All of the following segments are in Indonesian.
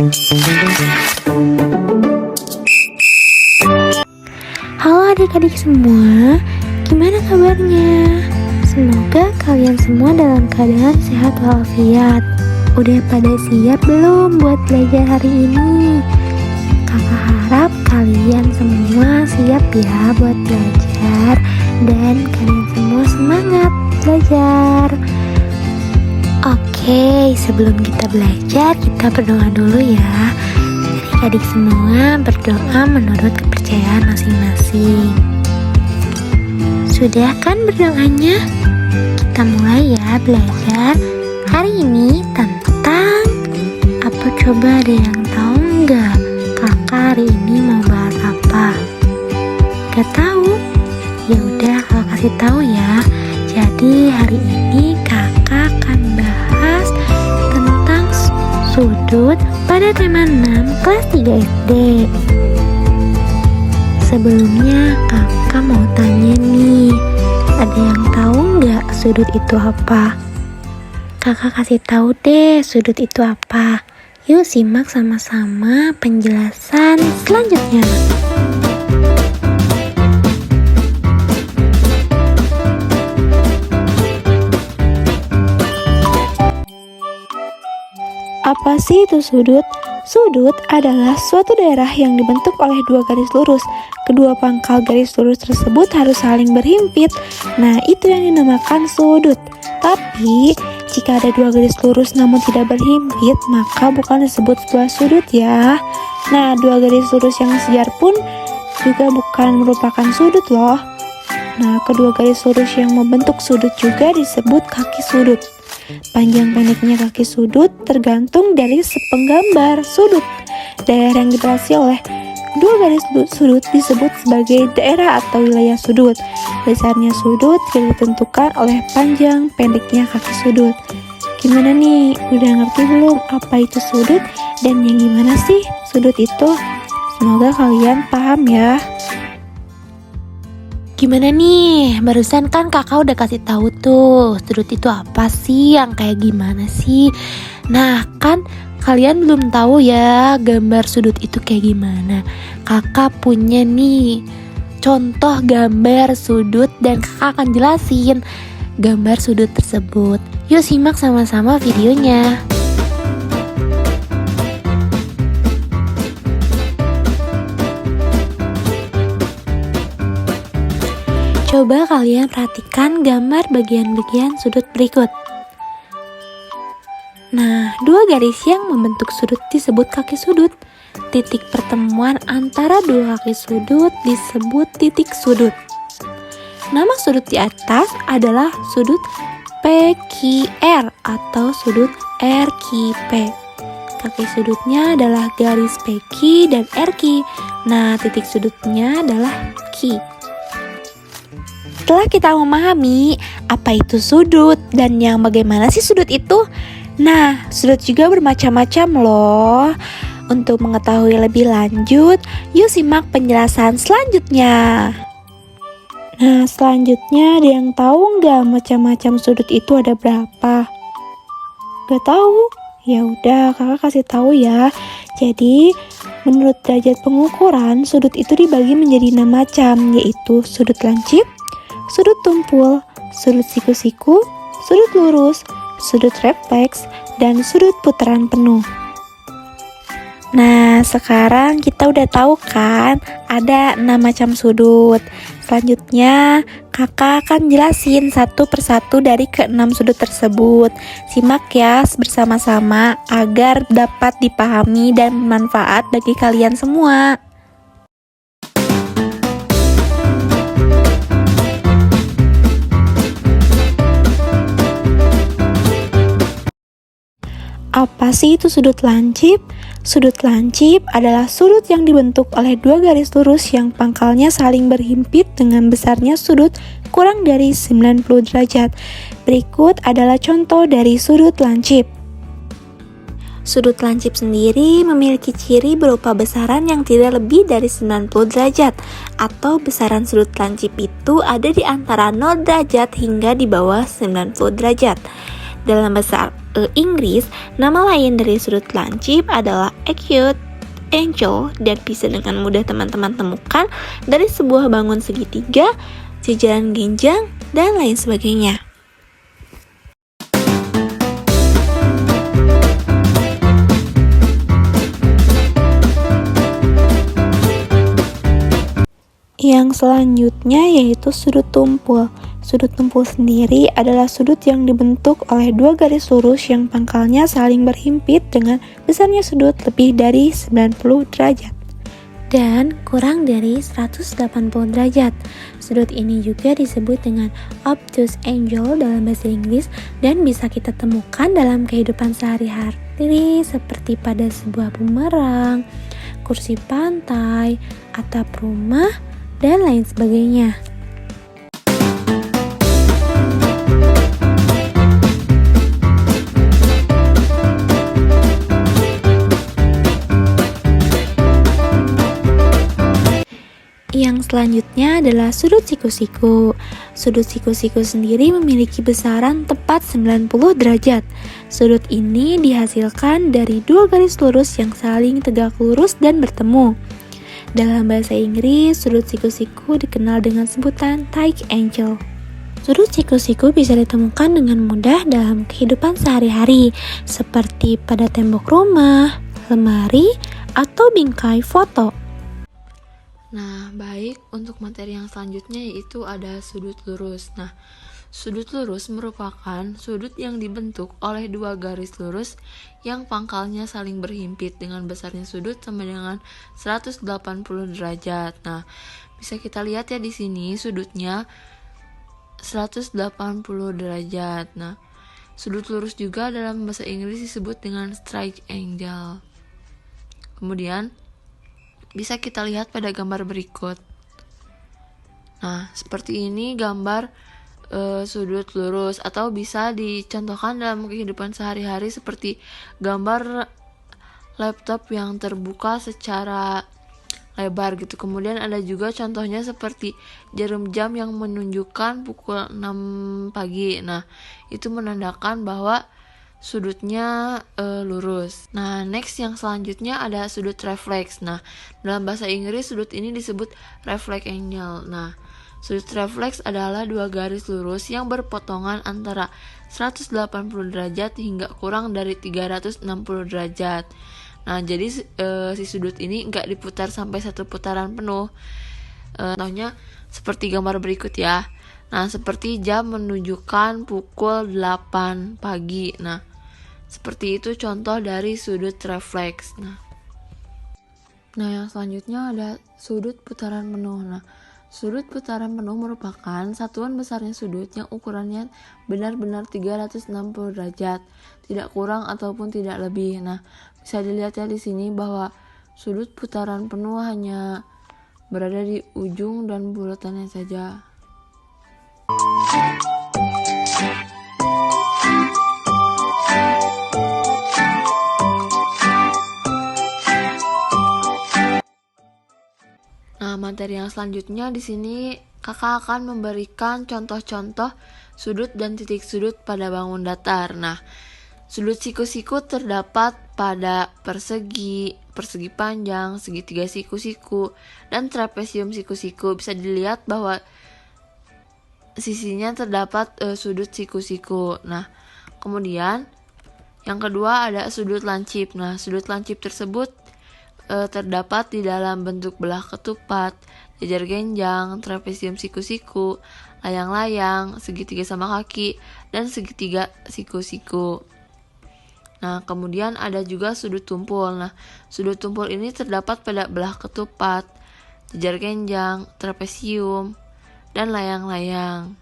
Halo adik-adik semua, gimana kabarnya? Semoga kalian semua dalam keadaan sehat walafiat. Udah pada siap belum buat belajar hari ini? Kakak harap kalian semua siap ya buat belajar, dan kalian semua semangat belajar. Oke, sebelum kita belajar, kita berdoa dulu ya. Adik-adik semua berdoa menurut kepercayaan masing-masing. Sudah kan berdoanya? Kita mulai ya belajar. Hari ini tentang apa, coba ada yang tahu nggak? Kakak hari ini mau bahas apa? Gak tahu? Ya udah, kakak kasih tahu ya. Jadi hari ini kakak akan bahas tentang sudut pada tema 6 kelas 3 SD. Sebelumnya kakak mau tanya nih, ada yang tahu nggak sudut itu apa? Kakak kasih tahu deh sudut itu apa. Yuk simak sama-sama penjelasan selanjutnya. Apa sih itu sudut? Sudut adalah suatu daerah yang dibentuk oleh dua garis lurus. Kedua pangkal garis lurus tersebut harus saling berhimpit. Nah, itu yang dinamakan sudut. Tapi, jika ada dua garis lurus namun tidak berhimpit, maka bukan disebut sebuah sudut ya. Nah, dua garis lurus yang sejajar pun juga bukan merupakan sudut loh. Nah, kedua garis lurus yang membentuk sudut juga disebut kaki sudut. Panjang pendeknya kaki sudut tergantung dari sepenggambar sudut. Daerah yang dibatasi oleh dua garis sudut disebut sebagai daerah atau wilayah sudut. Besarnya sudut ditentukan oleh panjang pendeknya kaki sudut. Gimana nih? Udah ngerti belum apa itu sudut dan yang gimana sih sudut itu? Semoga kalian paham ya. Gimana nih? Barusan kan kakak udah kasih tahu tuh sudut itu apa sih, yang kayak gimana sih. Nah kan kalian belum tahu ya gambar sudut itu kayak gimana. Kakak punya nih contoh gambar sudut dan kakak akan jelasin gambar sudut tersebut. Yuk simak sama-sama videonya. Coba kalian perhatikan gambar bagian-bagian sudut berikut. Nah, dua garis yang membentuk sudut disebut kaki sudut. Titik pertemuan antara dua kaki sudut disebut titik sudut. Nama sudut di atas adalah sudut PQR atau sudut RQP. Kaki sudutnya adalah garis PQ dan RQ. Nah, titik sudutnya adalah Q. Setelah kita memahami apa itu sudut dan yang bagaimana sih sudut itu, nah sudut juga bermacam-macam loh. Untuk mengetahui lebih lanjut, yuk simak penjelasan selanjutnya. Nah selanjutnya ada yang tahu nggak macam-macam sudut itu ada berapa? Gak tahu? Ya udah kakak kasih tahu ya. Jadi menurut derajat pengukuran sudut itu dibagi menjadi 6 macam, yaitu sudut lancip, sudut tumpul, sudut siku-siku, sudut lurus, sudut refleks, dan sudut putaran penuh. Nah, sekarang kita udah tahu kan ada 6 macam sudut. Selanjutnya, kakak akan jelasin satu persatu dari ke-6 sudut tersebut. Simak ya bersama-sama agar dapat dipahami dan bermanfaat bagi kalian semua. Apa sih itu sudut lancip? Sudut lancip adalah sudut yang dibentuk oleh dua garis lurus yang pangkalnya saling berhimpit dengan besarnya sudut kurang dari 90 derajat. Berikut adalah contoh dari sudut lancip. Sudut lancip sendiri memiliki ciri berupa besaran yang tidak lebih dari 90 derajat, atau besaran sudut lancip itu ada di antara 0 derajat hingga di bawah 90 derajat. Dalam Inggris, nama lain dari sudut lancip adalah acute angle dan bisa dengan mudah teman-teman temukan dari sebuah bangun segitiga, jajaran genjang, dan lain sebagainya. Yang selanjutnya yaitu sudut tumpul. Sudut tumpul sendiri adalah sudut yang dibentuk oleh dua garis lurus yang pangkalnya saling berhimpit dengan besarnya sudut lebih dari 90 derajat dan kurang dari 180 derajat. Sudut ini juga disebut dengan obtuse angle dalam bahasa Inggris dan bisa kita temukan dalam kehidupan sehari-hari seperti pada sebuah bumerang, kursi pantai, atap rumah, dan lain sebagainya. Yang selanjutnya adalah sudut siku-siku. Sudut siku-siku sendiri memiliki besaran tepat 90 derajat. Sudut ini dihasilkan dari dua garis lurus yang saling tegak lurus dan bertemu. Dalam bahasa Inggris, sudut siku-siku dikenal dengan sebutan tight angle. Sudut siku-siku bisa ditemukan dengan mudah dalam kehidupan sehari-hari, seperti pada tembok rumah, lemari, atau bingkai foto. Nah, baik, untuk materi yang selanjutnya yaitu ada sudut lurus. Nah, sudut lurus merupakan sudut yang dibentuk oleh dua garis lurus yang pangkalnya saling berhimpit dengan besarnya sudut sama dengan 180 derajat. Nah, bisa kita lihat ya di sini sudutnya 180 derajat. Nah, sudut lurus juga dalam bahasa Inggris disebut dengan straight angle. Kemudian bisa kita lihat pada gambar berikut. Nah, seperti ini gambar sudut lurus, atau bisa dicontohkan dalam kehidupan sehari-hari seperti gambar laptop yang terbuka secara lebar gitu. Kemudian ada juga contohnya seperti jarum jam yang menunjukkan pukul 6 pagi. Nah, itu menandakan bahwa sudutnya lurus. Nah, next yang selanjutnya ada sudut refleks. Nah, dalam bahasa Inggris sudut ini disebut reflect angle. Nah, sudut refleks adalah dua garis lurus yang berpotongan antara 180 derajat hingga kurang dari 360 derajat. Nah, jadi si sudut ini nggak diputar sampai satu putaran penuh. Contohnya seperti gambar berikut ya. Nah, seperti jam menunjukkan pukul 8 pagi. Nah, seperti itu contoh dari sudut refleks. Nah, yang selanjutnya ada sudut putaran penuh. Nah, sudut putaran penuh merupakan satuan besarnya sudut yang ukurannya benar-benar 360 derajat, tidak kurang ataupun tidak lebih. Nah, bisa dilihat ya di sini bahwa sudut putaran penuh hanya berada di ujung dan bulatannya saja. Nah, materi yang selanjutnya di sini kakak akan memberikan contoh-contoh sudut dan titik sudut pada bangun datar. Nah, sudut siku-siku terdapat pada persegi panjang, segitiga siku-siku, dan trapesium siku-siku. Bisa dilihat bahwa sisinya terdapat sudut siku-siku. Nah, kemudian yang kedua ada sudut lancip. Nah, sudut lancip tersebut terdapat di dalam bentuk belah ketupat, jajar genjang, trapesium siku-siku, layang-layang, segitiga sama kaki, dan segitiga siku-siku. Nah, kemudian ada juga sudut tumpul. Nah, sudut tumpul ini terdapat pada belah ketupat, jajar genjang, trapesium, dan layang-layang.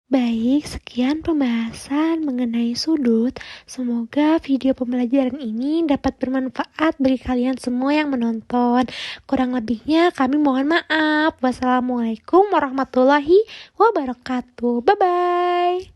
Baik, sekian pembahasan mengenai sudut. Semoga video pembelajaran ini dapat bermanfaat bagi kalian semua yang menonton. Kurang lebihnya kami mohon maaf. Wassalamualaikum warahmatullahi wabarakatuh. Bye-bye.